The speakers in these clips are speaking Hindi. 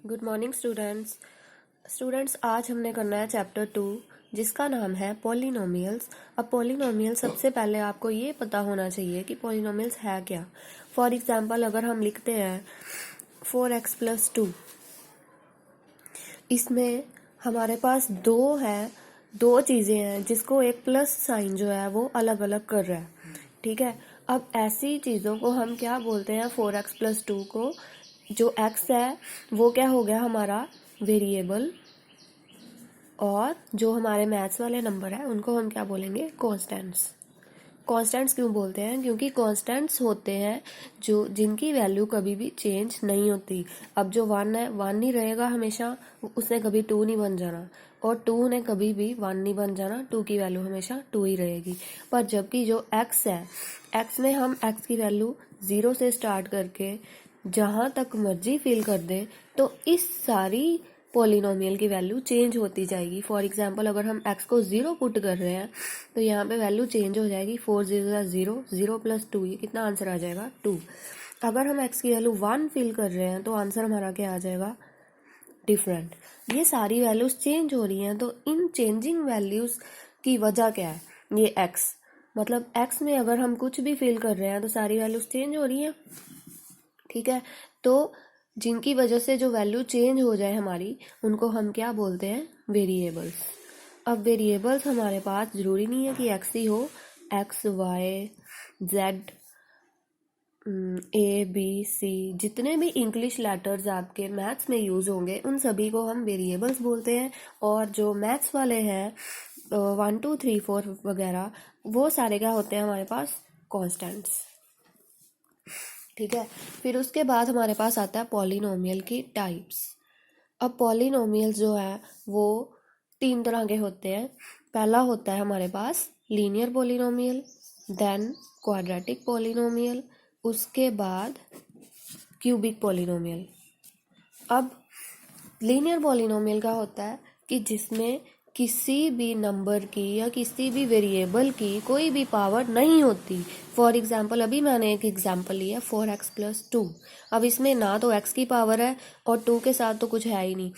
गुड मॉर्निंग स्टूडेंट्स आज हमने करना है चैप्टर 2 जिसका नाम है पॉलिनोमियल्स। अब पॉलिनोमियल सबसे पहले आपको ये पता होना चाहिए कि पॉलिनोमियल्स है क्या। फॉर एग्जांपल अगर हम लिखते हैं 4x+2, इसमें हमारे पास दो चीज़ें हैं जिसको एक प्लस साइन जो है वो अलग अलग कर रहा है। ठीक है, अब ऐसी चीज़ों को हम क्या बोलते हैं, 4x+2 को जो x है वो क्या हो गया हमारा वेरिएबल, और जो हमारे मैथ्स वाले नंबर है उनको हम क्या बोलेंगे, कॉन्स्टेंट्स। कॉन्स्टेंट्स क्यों बोलते हैं, क्योंकि कॉन्स्टेंट्स होते हैं जो जिनकी वैल्यू कभी भी चेंज नहीं होती। अब जो 1 है 1 नहीं रहेगा हमेशा, उसने कभी 2 नहीं बन जाना, और 2 ने कभी भी 1 नहीं बन जाना, 2 की वैल्यू हमेशा 2 ही रहेगी। पर जबकि जो x है, x में हम x की वैल्यू 0 से स्टार्ट करके जहाँ तक मर्जी फिल कर दें तो इस सारी पॉलिनोमियल की वैल्यू चेंज होती जाएगी। फॉर एग्जांपल अगर हम x को 0 पुट कर रहे हैं तो यहाँ पे वैल्यू चेंज हो जाएगी, 4 0 0, 0 + 2, ये कितना आंसर आ जाएगा 2। अगर हम x की वैल्यू 1 फिल कर रहे हैं तो आंसर हमारा क्या आ जाएगा, डिफरेंट। ये सारी वैल्यूज चेंज हो रही हैं, तो इन चेंजिंग वैल्यूज की वजह क्या है, ये x, मतलब x में अगर हम कुछ भी फिल कर रहे हैं तो सारी वैल्यूज चेंज हो रही हैं। ठीक है, तो जिनकी वजह से जो वैल्यू चेंज हो जाए हमारी, उनको हम क्या बोलते हैं, वेरिएबल्स। अब वेरिएबल्स हमारे पास ज़रूरी नहीं है कि x ही हो, x y z a b c, जितने भी इंग्लिश लेटर्स आपके मैथ्स में यूज़ होंगे उन सभी को हम वेरिएबल्स बोलते हैं। और जो मैथ्स वाले हैं 1 2 3 4 वगैरह, वो सारे क्या होते हैं हमारे पास, कॉन्स्टेंट्स। ठीक है, फिर उसके बाद हमारे पास आता है पॉलिनोमियल की टाइप्स। अब पॉलिनोमियल जो है वो 3 तरह के होते हैं। पहला होता है हमारे पास linear polynomial, then quadratic polynomial, उसके बाद क्यूबिक पॉलिनोमियल। अब लीनियर पॉलिनोमियल का होता है कि जिसमें किसी भी नंबर की या किसी भी वेरिएबल की कोई भी पावर नहीं होती। फॉर एग्जांपल अभी मैंने एक एग्जांपल लिया 4x+2। अब इसमें ना तो x की पावर है और 2 के साथ तो कुछ है ही नहीं,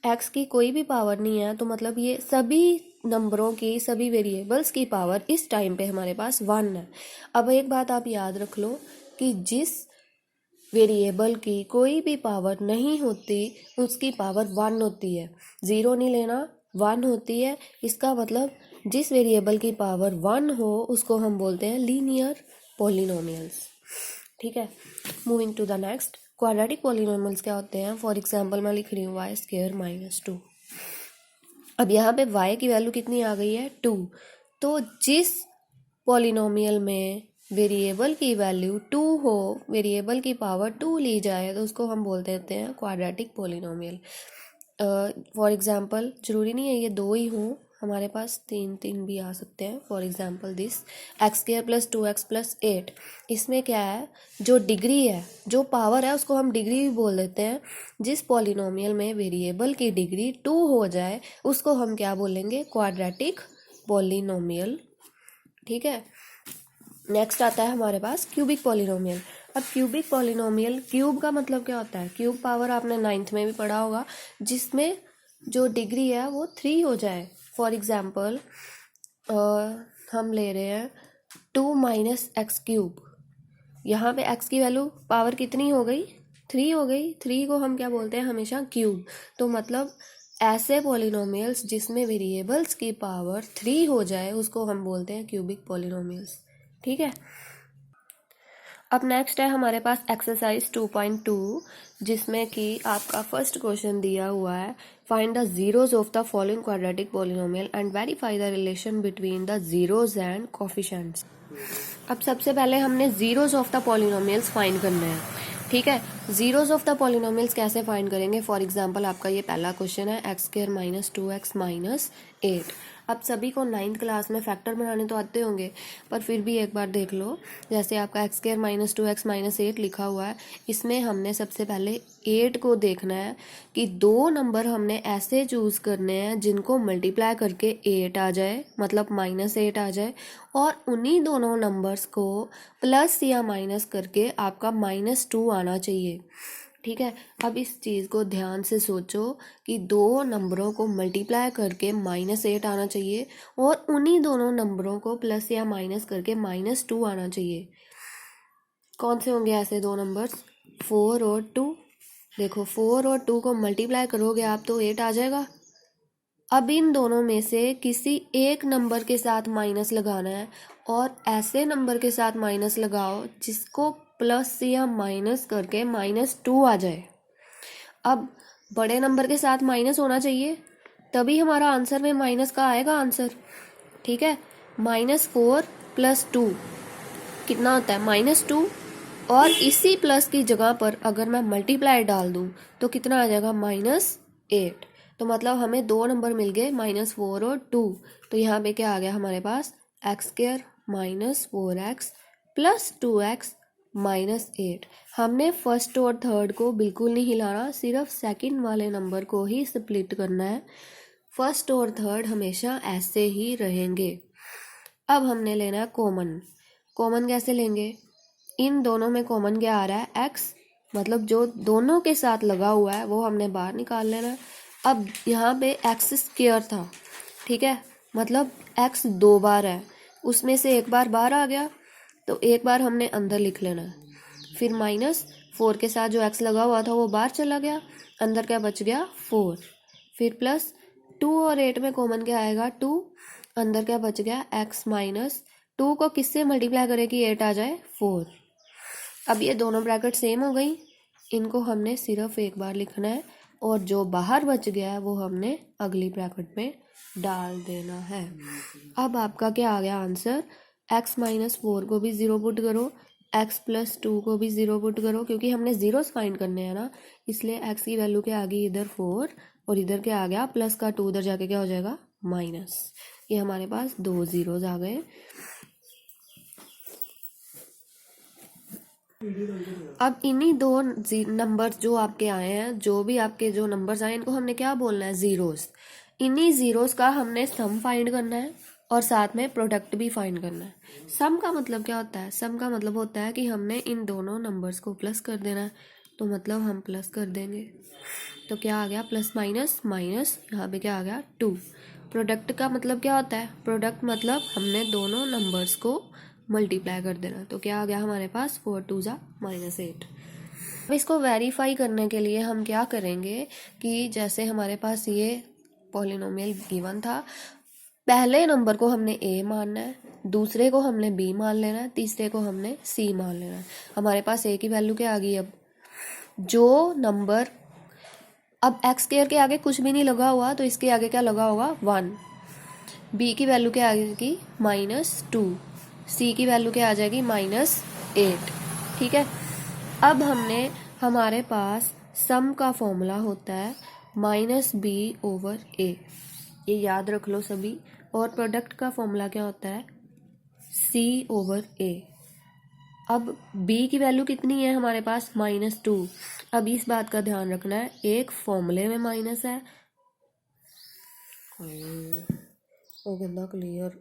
x की कोई भी पावर नहीं है, तो मतलब ये सभी नंबरों की, सभी वेरिएबल्स की पावर इस टाइम पे हमारे पास 1 है। अब एक बात आप याद रख लो कि जिस वेरिएबल की कोई भी पावर नहीं होती उसकी पावर 1 होती है, 0 नहीं लेना, 1 होती है। इसका मतलब जिस वेरिएबल की पावर 1 हो उसको हम बोलते हैं लीनियर पॉलिनोमियल्स। ठीक है, moving to the next, quadratic polynomials क्या होते हैं। फॉर एग्जांपल मैं लिख रही हूँ y² - 2। अब यहाँ पे y की वैल्यू कितनी आ गई है, 2। तो जिस पॉलिनोमियल में वेरिएबल की वैल्यू 2 हो, वेरिएबल की पावर 2 ली जाए, तो उसको हम बोल देते हैं क्वाड्रेटिक पॉलिनोमियल। फॉर एग्जांपल ज़रूरी नहीं है ये 2 ही हों, हमारे पास 3 भी आ सकते हैं। For example this x² + 2x + 8, इसमें क्या है, जो डिग्री है, जो पावर है, उसको हम डिग्री भी बोल देते हैं। जिस पॉलिनोमियल में वेरिएबल की डिग्री 2 हो जाए उसको हम क्या बोलेंगे, क्वाड्रेटिक पॉलिनोमियल। ठीक है, नेक्स्ट आता है हमारे पास क्यूबिक पॉलिनोमियल। अब क्यूबिक पॉलिनोमियल, क्यूब का मतलब क्या होता है, क्यूब पावर आपने 9th में भी पढ़ा होगा, जिसमें जो डिग्री है वो 3 हो जाए। फॉर एग्जांपल हम ले रहे हैं 2 - x³, यहाँ पे x की वैल्यू पावर कितनी हो गई, 3 हो गई। 3 को हम क्या बोलते हैं, हमेशा क्यूब। तो मतलब ऐसे पॉलिनोमियल्स जिसमें वेरिएबल्स की पावर 3 हो जाए उसको हम बोलते हैं क्यूबिक पॉलिनोमियल्स। ठीक है, अब नेक्स्ट है हमारे पास एक्सरसाइज 2.2, जिसमें कि आपका फर्स्ट क्वेश्चन दिया हुआ है, find the zeros of the following quadratic polynomial and verify the relation between the zeros and coefficients. अब सबसे पहले हमने zeros of the polynomials find करने हैं। ठीक है, जीरोज ऑफ द पॉलिनोमियल्स कैसे फाइंड करेंगे। फॉर एग्जांपल आपका ये पहला क्वेश्चन है x² - 2x - 8। अब सभी को 9th क्लास में फैक्टर बनाने तो आते होंगे, पर फिर भी एक बार देख लो, जैसे आपका x² - 2x - 8 लिखा हुआ है, इसमें हमने सबसे पहले 8 को देखना है कि 2 नंबर हमने ऐसे चूज करने हैं जिनको मल्टीप्लाई करके 8 आ जाए, मतलब -8 आ जाए, और उन्हीं दोनों नंबर्स को प्लस या माइनस करके आपका -2 आना चाहिए। ठीक है। अब इस चीज़ को ध्यान से सोचो कि दो नंबरों को मल्टीप्लाई करके -8 आना चाहिए और उन्हीं दोनों नंबरों को प्लस या माइनस करके -2 आना चाहिए। कौन से होंगे ऐसे दो नंबर्स? 4 और 2। देखो 4 और 2 को मल्टीप्लाई करोगे आप तो 8 आ जाएगा। अब इन दोनों में से किसी एक नंबर के साथ माइनस लगाना है और ऐसे नंबर के साथ माइनस लगाओ जिसको प्लस या माइनस करके -2 आ जाए। अब बड़े नंबर के साथ माइनस होना चाहिए, तभी हमारा आंसर में माइनस का आएगा आंसर। ठीक है, -4 + 2 कितना होता है? -2। और इसी प्लस की जगह पर अगर मैं मल्टीप्लाई डाल दूं तो कितना आ जाएगा? -8। तो मतलब हमें दो नंबर मिल गए, -4 और 2। तो यहाँ पे क्या आ गया हमारे पास? x² -4x + 2x -8। हमने फर्स्ट और थर्ड को बिल्कुल नहीं हिलाना, सिर्फ सेकंड वाले नंबर को ही स्प्लिट करना है। फर्स्ट और थर्ड हमेशा ऐसे ही रहेंगे। अब हमने लेना है कॉमन। कॉमन कैसे लेंगे? इन दोनों में कॉमन क्या आ रहा है? x, मतलब जो दोनों के साथ लगा हुआ है वो हमने बाहर निकाल लेना है। अब यहाँ पे x² था, ठीक है, मतलब x 2 बार है, उसमें से एक बार बाहर आ गया तो एक बार हमने अंदर लिख लेना है। फिर -4 के साथ जो x लगा हुआ था वो बाहर चला गया, अंदर क्या बच गया? 4। फिर प्लस 2 और 8 में कॉमन क्या आएगा? 2। अंदर क्या बच गया? x -2 को किससे मल्टीप्लाई करें कि 8 आ जाए? 4। अब ये दोनों ब्रैकेट सेम हो गई, इनको हमने सिर्फ एक बार लिखना है और जो बाहर बच गया है वो हमने अगली ब्रैकेट में डाल देना है। अब आपका क्या आ गया आंसर? x -4 को भी 0 पुट करो, x + 2 को भी 0 पुट करो, क्योंकि हमने जीरोस फाइंड करने हैं ना, इसलिए x की वैल्यू के आगे इधर 4 और इधर क्या आ गया? प्लस का 2 उधर जाके क्या हो जाएगा? माइनस। ये हमारे पास दो जीरोस आ गए। अब इन्हीं दो नंबर्स जो आपके आए हैं, जो भी आपके जो नंबर्स आए, इनको हमने क्या बोलना है? जीरोस। इन्हीं जीरोस का हमने सम फाइंड करना है और साथ में प्रोडक्ट भी फाइंड करना है। सम का मतलब क्या होता है? सम का मतलब होता है कि हमने इन दोनों नंबर्स को प्लस कर देना है, तो मतलब हम प्लस कर देंगे। तो क्या आ गया? प्लस माइनस माइनस, यहाँ पे क्या आ गया? 2। प्रोडक्ट का मतलब क्या होता है? प्रोडक्ट मतलब हमने दोनों नंबर्स को मल्टीप्लाई कर देना। तो क्या आ गया हमारे पास? 4 2 = -8। अब इसको वेरीफाई करने के लिए हम क्या करेंगे कि जैसे हमारे पास ये पॉलिनोमियल गिवन था, पहले नंबर को हमने a मानना है, दूसरे को हमने b मान लेना है, तीसरे को हमने c मान लेना है। हमारे पास a की वैल्यू क्या आ गई? अब जो नंबर, अब x² के आगे कुछ भी नहीं लगा हुआ तो इसके आगे क्या लगा होगा? 1। b की वैल्यू क्या आ जाएगी? -2। c की वैल्यू क्या आ जाएगी? -8। ठीक है। अब हमारे पास सम का फॉर्मूला होता है -b/a, ये याद रख लो सभी। और प्रोडक्ट का फॉर्मूला क्या होता है? c/a। अब b की वैल्यू कितनी है हमारे पास? -2। अब इस बात का ध्यान रखना है, एक फॉर्मूले में माइनस है, वो बंदा क्लियर